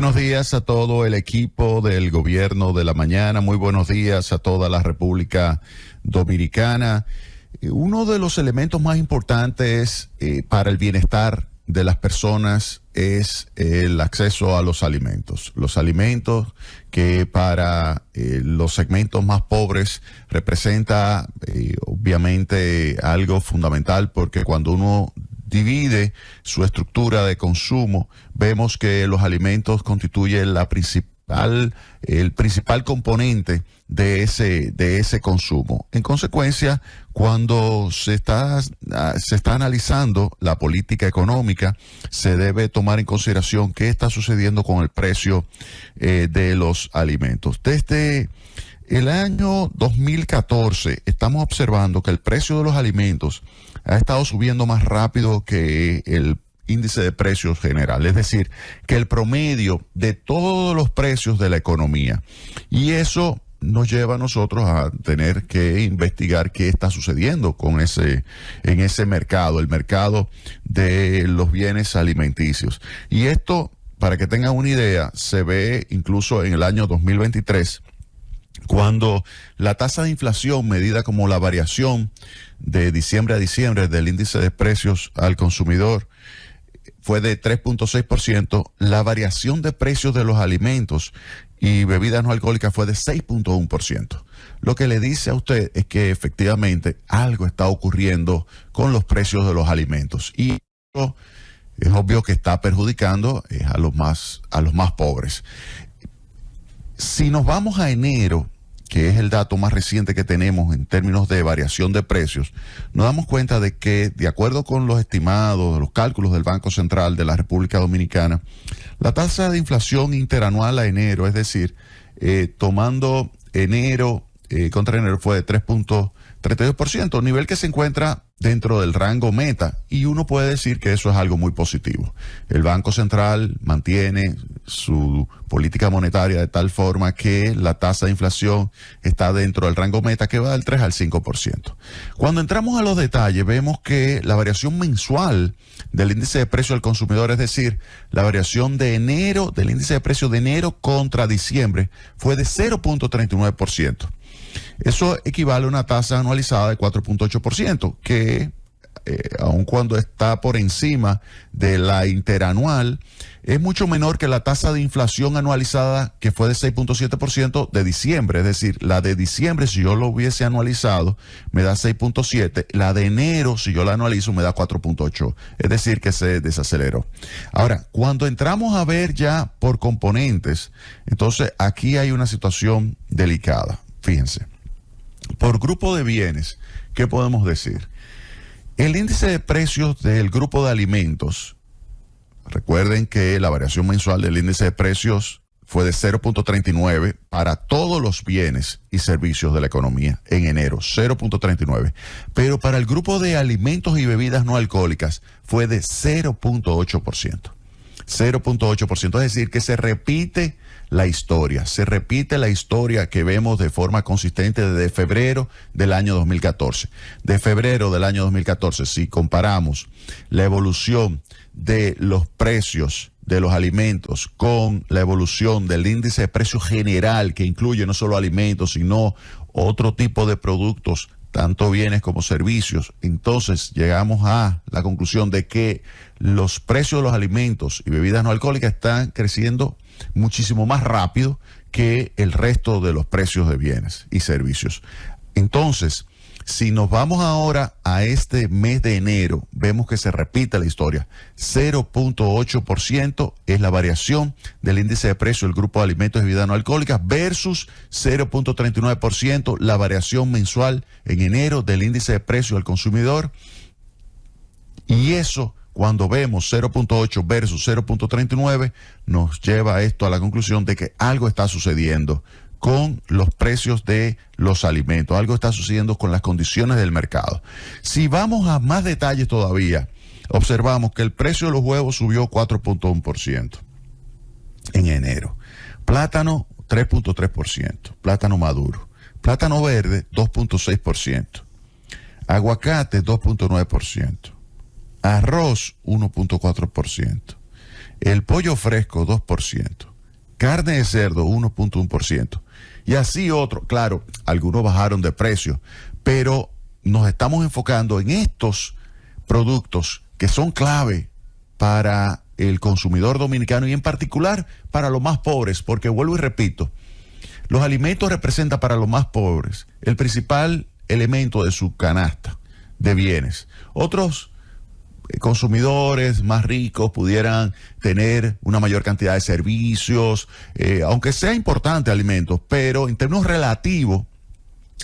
buenos días a todo el equipo del Gobierno de la Mañana. Muy buenos días a toda la República Dominicana. Uno de los elementos más importantes para el bienestar de las personas es el acceso a los alimentos. Los alimentos que para los segmentos más pobres representa obviamente algo fundamental, porque cuando uno divide su estructura de consumo, vemos que los alimentos constituyen el principal componente de ese consumo. En consecuencia, cuando se está analizando la política económica, se debe tomar en consideración qué está sucediendo con el precio de los alimentos. Desde el año 2014 estamos observando que el precio de los alimentos ha estado subiendo más rápido que el índice de precios general, es decir, que el promedio de todos los precios de la economía. Y eso nos lleva a nosotros a tener que investigar qué está sucediendo en ese mercado, el mercado de los bienes alimenticios. Y esto, para que tengan una idea, se ve incluso en el año 2023, cuando la tasa de inflación, medida como la variación de diciembre a diciembre del índice de precios al consumidor, fue de 3.6%, la variación de precios de los alimentos y bebidas no alcohólicas fue de 6.1%. Lo que le dice a usted es que efectivamente algo está ocurriendo con los precios de los alimentos, y eso es obvio que está perjudicando a los más pobres. Si nos vamos a enero, que es el dato más reciente que tenemos en términos de variación de precios, nos damos cuenta de que, de acuerdo con los estimados, los cálculos del Banco Central de la República Dominicana, la tasa de inflación interanual a enero, es decir, tomando enero contra enero, fue de 3.32%, nivel que se encuentra dentro del rango meta, y uno puede decir que eso es algo muy positivo. El Banco Central mantiene su política monetaria de tal forma que la tasa de inflación está dentro del rango meta, que va del 3 al 5%. Cuando entramos a los detalles, vemos que la variación mensual del índice de precio al consumidor, es decir, la variación de enero, del índice de precio de enero contra diciembre, fue de 0.39%. Eso equivale a una tasa anualizada de 4.8%, que aun cuando está por encima de la interanual, es mucho menor que la tasa de inflación anualizada, que fue de 6.7% de diciembre. Es decir, la de diciembre, si yo lo hubiese anualizado, me da 6.7%. La de enero, si yo la anualizo, me da 4.8%. Es decir, que se desaceleró. Ahora, cuando entramos a ver ya por componentes, entonces aquí hay una situación delicada. Fíjense. Por grupo de bienes, ¿qué podemos decir? El índice de precios del grupo de alimentos, recuerden que la variación mensual del índice de precios fue de 0.39 para todos los bienes y servicios de la economía en enero, 0.39. Pero para el grupo de alimentos y bebidas no alcohólicas fue de 0.8%. 0.8%, es decir, que se repite la historia que vemos de forma consistente desde febrero del año 2014. De febrero del año 2014, si comparamos la evolución de los precios de los alimentos con la evolución del índice de precio general, que incluye no solo alimentos, sino otro tipo de productos, tanto bienes como servicios, entonces llegamos a la conclusión de que los precios de los alimentos y bebidas no alcohólicas están creciendo muchísimo más rápido que el resto de los precios de bienes y servicios. Entonces, si nos vamos ahora a este mes de enero, vemos que se repite la historia. 0.8% es la variación del índice de precio del grupo de alimentos y bebidas no alcohólicas versus 0.39% la variación mensual en enero del índice de precio al consumidor. Y eso, cuando vemos 0.8 versus 0.39, nos lleva a esto, a la conclusión de que algo está sucediendo con los precios de los alimentos, algo está sucediendo con las condiciones del mercado. Si vamos a más detalles todavía, observamos que el precio de los huevos subió 4.1% en enero. Plátano, 3.3%, plátano maduro. Plátano verde, 2.6%. Aguacate, 2.9%. Arroz, 1.4%. El pollo fresco, 2%. Carne de cerdo, 1.1%. Y así otro. Claro, algunos bajaron de precio, pero nos estamos enfocando en estos productos que son clave para el consumidor dominicano y en particular para los más pobres, porque vuelvo y repito, los alimentos representan para los más pobres el principal elemento de su canasta de bienes. Otros consumidores más ricos pudieran tener una mayor cantidad de servicios, aunque sea importante alimentos, pero en términos relativos,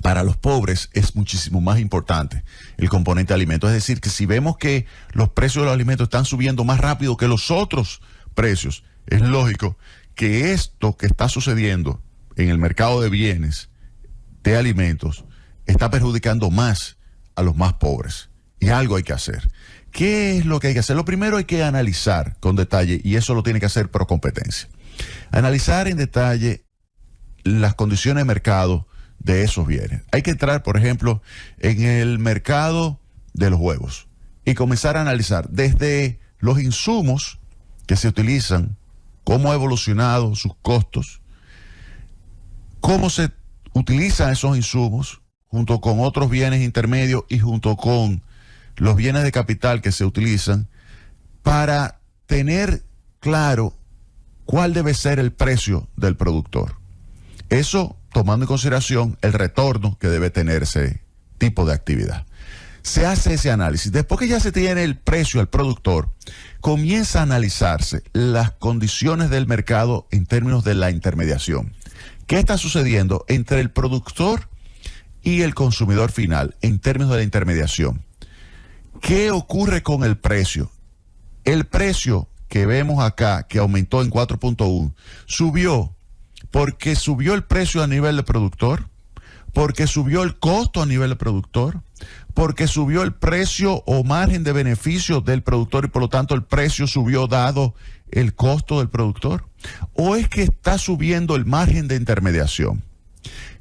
para los pobres es muchísimo más importante el componente de alimentos. Es decir, que si vemos que los precios de los alimentos están subiendo más rápido que los otros precios, es lógico que esto que está sucediendo en el mercado de bienes, de alimentos, está perjudicando más a los más pobres. Y algo hay que hacer. ¿Qué es lo que hay que hacer? Lo primero hay que analizar con detalle, y eso lo tiene que hacer por competencia. Analizar en detalle las condiciones de mercado de esos bienes. Hay que entrar, por ejemplo, en el mercado de los huevos y comenzar a analizar desde los insumos que se utilizan, cómo ha evolucionado sus costos, cómo se utilizan esos insumos junto con otros bienes intermedios y junto con los bienes de capital que se utilizan para tener claro cuál debe ser el precio del productor. Eso tomando en consideración el retorno que debe tener ese tipo de actividad. Se hace ese análisis. Después que ya se tiene el precio al productor, comienza a analizarse las condiciones del mercado en términos de la intermediación. ¿Qué está sucediendo entre el productor y el consumidor final en términos de la intermediación? ¿Qué ocurre con el precio? El precio que vemos acá, que aumentó en 4.1, subió porque subió el precio a nivel de productor, porque subió el costo a nivel de productor, porque subió el precio o margen de beneficio del productor y por lo tanto el precio subió dado el costo del productor, o es que está subiendo el margen de intermediación.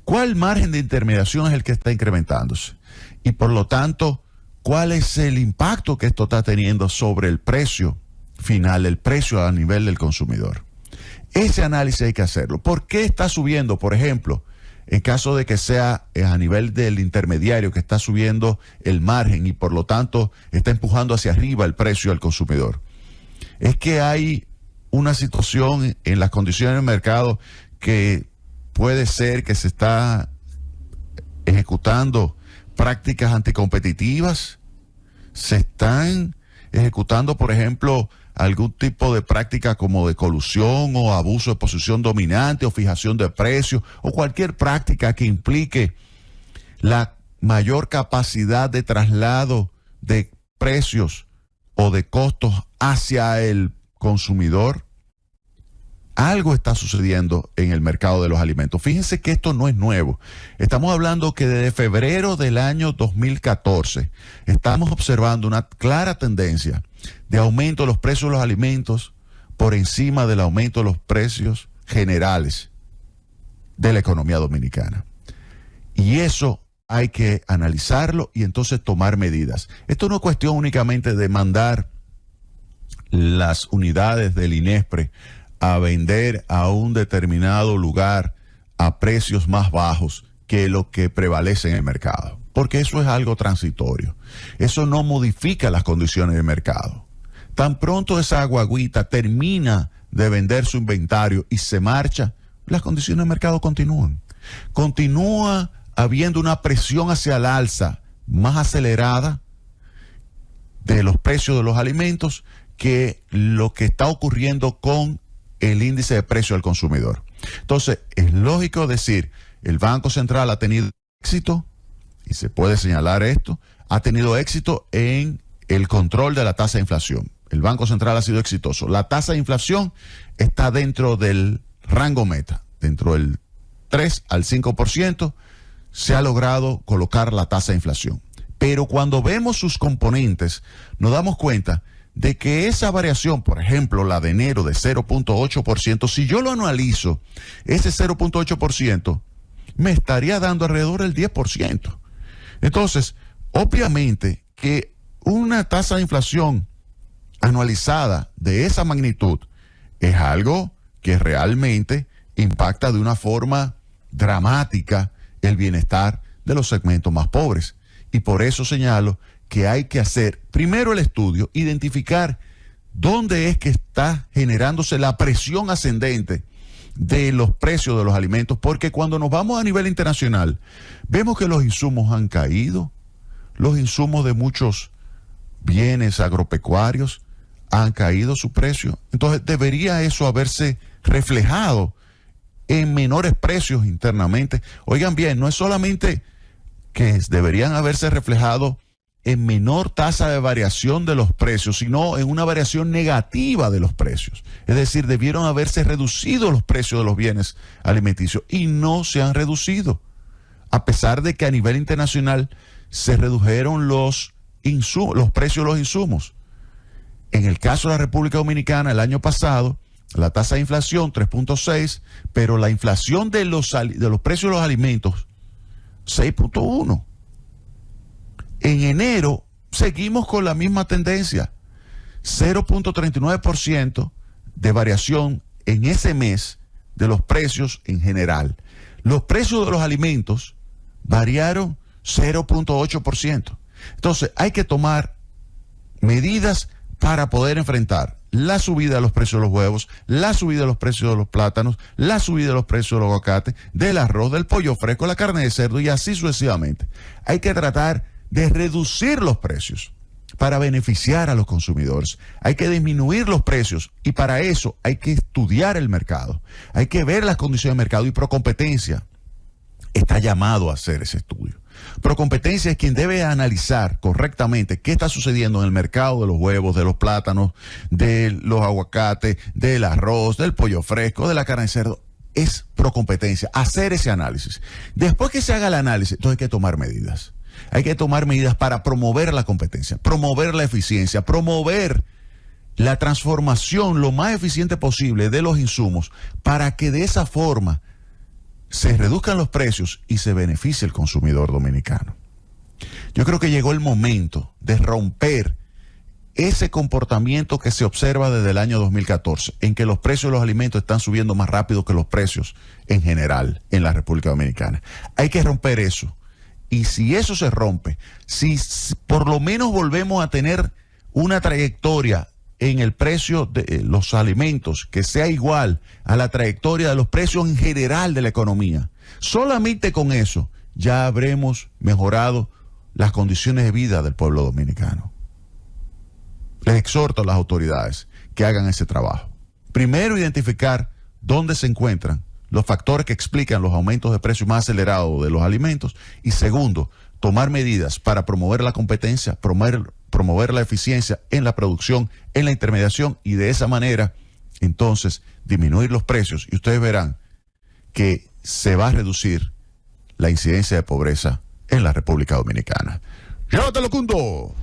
¿Cuál margen de intermediación es el que está incrementándose? Y por lo tanto, ¿cuál es el impacto que esto está teniendo sobre el precio final, el precio a nivel del consumidor? Ese análisis hay que hacerlo. ¿Por qué está subiendo, por ejemplo, en caso de que sea a nivel del intermediario que está subiendo el margen y por lo tanto está empujando hacia arriba el precio al consumidor? Es que hay una situación en las condiciones del mercado que puede ser que se está ejecutando prácticas anticompetitivas, se están ejecutando, por ejemplo, algún tipo de práctica como de colusión o abuso de posición dominante o fijación de precios o cualquier práctica que implique la mayor capacidad de traslado de precios o de costos hacia el consumidor. Algo está sucediendo en el mercado de los alimentos. Fíjense que esto no es nuevo. Estamos hablando que desde febrero del año 2014 estamos observando una clara tendencia de aumento de los precios de los alimentos por encima del aumento de los precios generales de la economía dominicana. Y eso hay que analizarlo y entonces tomar medidas. Esto no es cuestión únicamente de mandar las unidades del INESPRE a vender a un determinado lugar a precios más bajos que lo que prevalece en el mercado, porque eso es algo transitorio. Eso no modifica las condiciones del mercado. Tan pronto esa guaguita termina de vender su inventario y se marcha, las condiciones del mercado continúan. Continúa habiendo una presión hacia el alza más acelerada de los precios de los alimentos que lo que está ocurriendo con el índice de precio al consumidor. Entonces, es lógico decir, el Banco Central ha tenido éxito, y se puede señalar esto, ha tenido éxito en el control de la tasa de inflación. El Banco Central ha sido exitoso. La tasa de inflación está dentro del rango meta, dentro del 3 al 5%, se ha logrado colocar la tasa de inflación. Pero cuando vemos sus componentes, nos damos cuenta de que esa variación, por ejemplo, la de enero de 0.8%, si yo lo analizo, ese 0.8% me estaría dando alrededor del 10%. Entonces, obviamente que una tasa de inflación anualizada de esa magnitud es algo que realmente impacta de una forma dramática el bienestar de los segmentos más pobres. Y por eso señalo que hay que hacer primero el estudio, identificar dónde es que está generándose la presión ascendente de los precios de los alimentos, porque cuando nos vamos a nivel internacional, vemos que los insumos han caído, los insumos de muchos bienes agropecuarios han caído su precio. Entonces debería eso haberse reflejado en menores precios internamente. Oigan bien, no es solamente que deberían haberse reflejado en menor tasa de variación de los precios, sino en una variación negativa de los precios. Es decir, debieron haberse reducido los precios de los bienes alimenticios y no se han reducido, a pesar de que a nivel internacional se redujeron los precios de los insumos. En el caso de la República Dominicana, el año pasado, la tasa de inflación 3.6, pero la inflación de los precios de los alimentos 6.1. En enero seguimos con la misma tendencia, 0.39% de variación en ese mes de los precios en general. Los precios de los alimentos variaron 0.8%. Entonces hay que tomar medidas para poder enfrentar la subida de los precios de los huevos, la subida de los precios de los plátanos, la subida de los precios del aguacate, del arroz, del pollo fresco, la carne de cerdo y así sucesivamente. Hay que tratar de reducir los precios para beneficiar a los consumidores. Hay que disminuir los precios y para eso hay que estudiar el mercado. Hay que ver las condiciones del mercado y Procompetencia está llamado a hacer ese estudio. Procompetencia es quien debe analizar correctamente qué está sucediendo en el mercado de los huevos, de los plátanos, de los aguacates, del arroz, del pollo fresco, de la carne de cerdo. Es Procompetencia, hacer ese análisis. Después que se haga el análisis, entonces hay que tomar medidas. Hay que tomar medidas para promover la competencia, promover la eficiencia, promover la transformación lo más eficiente posible de los insumos para que de esa forma se reduzcan los precios y se beneficie el consumidor dominicano. Yo creo que llegó el momento de romper ese comportamiento que se observa desde el año 2014, en que los precios de los alimentos están subiendo más rápido que los precios en general en la República Dominicana. Hay que romper eso. Y si eso se rompe, si por lo menos volvemos a tener una trayectoria en el precio de los alimentos que sea igual a la trayectoria de los precios en general de la economía, solamente con eso ya habremos mejorado las condiciones de vida del pueblo dominicano. Les exhorto a las autoridades que hagan ese trabajo. Primero, identificar dónde se encuentran los factores que explican los aumentos de precios más acelerados de los alimentos. Y segundo, tomar medidas para promover la competencia, promover la eficiencia en la producción, en la intermediación y de esa manera, entonces, disminuir los precios. Y ustedes verán que se va a reducir la incidencia de pobreza en la República Dominicana. ¡Llévatelo, Cundo!